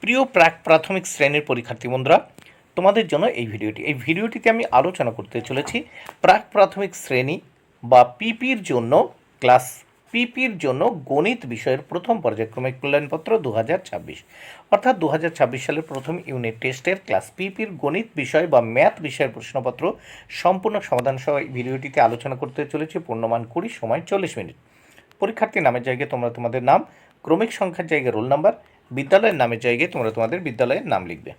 প্রিয় প্রাথমিক শ্রেণীর পরীক্ষার্থী বন্ধুরা, তোমাদের জন্য এই ভিডিওটিতে আমি আলোচনা করতে চলেছি প্রাথমিক শ্রেণী বা পিপির জন্য ক্লাস পিপির জন্য গণিত বিষয়ের প্রথম পর্যায়ক্রমিক মূল্যায়নপত্র 2026, অর্থাৎ 2026 সালের প্রথম ইউনিট টেস্টের ক্লাস পিপির গণিত বিষয় বা ম্যাথ বিষয়ের প্রশ্নপত্র সম্পূর্ণ সমাধান সহ এই ভিডিওটিতে আলোচনা করতে চলেছি। পূর্ণমান 20, সময় 40 মিনিট। পরীক্ষার্থীর নামের জায়গায় তোমরা তোমাদের নাম, ক্রমিক সংখ্যার জায়গায় রোল নাম্বার, বিদ্যালয়ের নামের জায়গায় তোমরা তোমাদের বিদ্যালয়ের নাম লিখবে।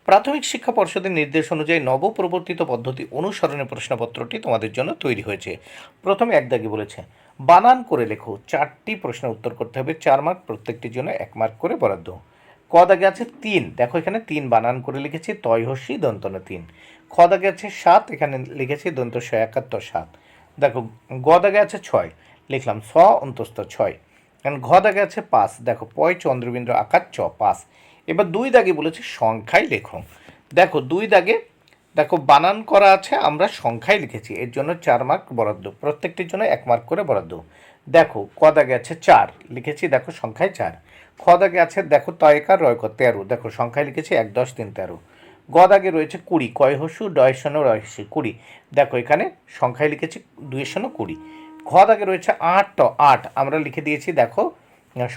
প্রাথমিক শিক্ষা পর্ষদের নির্দেশ অনুযায়ী নবপ্রবর্তিত পদ্ধতি অনুসরণে প্রশ্নপত্রটি তোমাদের জন্য তৈরি হয়েছে। প্রথমে এক দাগে বলেছে বানান করে লেখো, 4টি প্রশ্নের উত্তর করতে হবে, 4 মার্ক, প্রত্যেকটির জন্য 1 মার্ক করে বরাদ্দ। ক দাগে আছে 3, দেখো এখানে 3 বানান করে লিখেছি, তয় হস্যি দন্তন 3। খ দাগে আছে 7, এখানে লিখেছি দন্ত স একাত্তর 7। দেখো গ দাগে আছে 6, লিখলাম স অন্তস্থ 6। কারণ ঘ দাগে আছে 5, দেখো পয় চন্দ্রবিন্দু আকার চ 5। এবার 2 দাগে বলেছে সংখ্যায় লেখো, দেখো 2 দাগে দেখো বানান করা আছে, আমরা সংখ্যায় লিখেছি, এর জন্য 4 মার্ক বরাদ্দ, প্রত্যেকটির জন্য 1 মার্ক করে বরাদ্দ। দেখো ক দাগে আছে 4, লিখেছি দেখো সংখ্যায় 4। খ দাগে আছে দেখো তয়কার রয়ক 13, দেখো সংখ্যায় লিখেছি 1 10 3 13। গ দাগে রয়েছে 20, কয় হস্যু ডয় শূন্য রয় হস্যি 20, দেখো এখানে সংখ্যায় লিখেছি 2 শূন্য 20। ঘ দাগে রয়েছে 8, আমরা লিখে দিয়েছি দেখো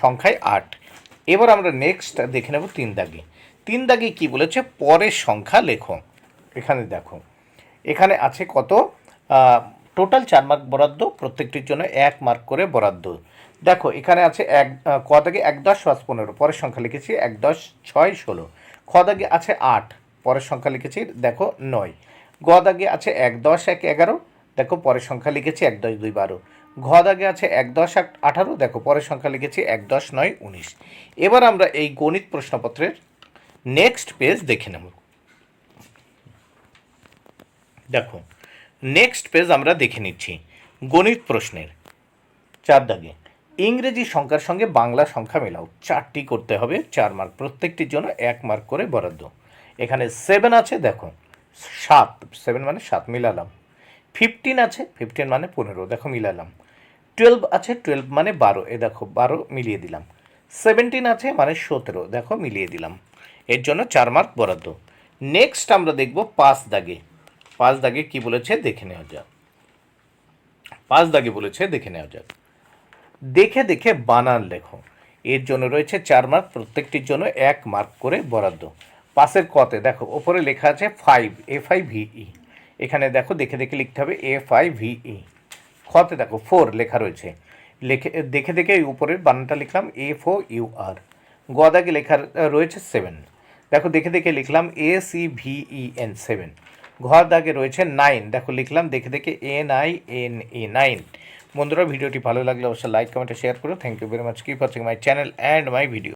সংখ্যায় 8। এবার আমরা নেক্সট দেখে নেব 3 দাগে। 3 দাগে কি বলেছে, পরের সংখ্যা লেখো। এখানে দেখো এখানে আছে কত, টোটাল 4 মার্ক বরাদ্দ, প্রত্যেকটির জন্য 1 মার্ক করে বরাদ্দ। দেখো এখানে আছে ক দাগে 1 10 5 15, পরের সংখ্যা লিখেছি 1 10 6 16। খ দাগে আছে 8, পরের সংখ্যা লিখেছি দেখো 9। গ দাগে আছে 1 10 1 11, দেখো পরের সংখ্যা লিখেছি 1 10 2 12। ঘ দাগে আছে 1 10 18, দেখো পরের সংখ্যা লিখেছি 1 10 9 19। এবার আমরা এই গণিত প্রশ্নপত্রের নেক্সট পেজ দেখে নেব। দেখো নেক্সট পেজ আমরা দেখে নিচ্ছি। গণিত প্রশ্নের 4 দাগে ইংরেজি সংখ্যার সঙ্গে বাংলা সংখ্যা মেলাও, 4টি করতে হবে, 4 মার্ক, প্রত্যেকটির জন্য 1 মার্ক করে বরাদ্দ। এখানে 7 আছে, দেখো 7 মানে 7 মিলালাম। 15 আছে, 15 মানে 15, দেখো মিলালাম। 12 আছে, 12 মানে 12, এ দেখো 12 মিলিয়ে দিলাম। 17 আছে মানে 17, দেখো মিলিয়ে দিলাম, এর জন্য 4 মার্ক বরাদ্দ। নেক্সট আমরা দেখব 5 দাগে। 5 দাগে কি বলেছে দেখে নেওয়া যাক। 5 দাগে বলেছে দেখে নেওয়া যাক, দেখে দেখে বানান লেখো, এর জন্য রয়েছে 4 মার্ক, প্রত্যেকটির জন্য 1 মার্ক করে বরাদ্দ। পাশের কতে দেখো ওপরে লেখা আছে 5, FIVE, এখানে দেখো দেখে দেখে লিখতে হবে FIVE। খতে দেখো 4 লেখা রয়েছে, দেখে দেখে এই উপরের বানানটা লিখলাম FOUR। গ দাগে লেখা রয়েছে 7, দেখো দেখে দেখে লিখলাম ACVEN 7। ঘ দাগে রয়েছে 9, দেখো লিখলাম দেখে দেখে NINE 9। বন্ধুরা, ভিডিওটি ভালো লাগলে অবশ্যই লাইক কমেন্ট শেয়ার করো। Thank you very much, keep watching my channel and my video.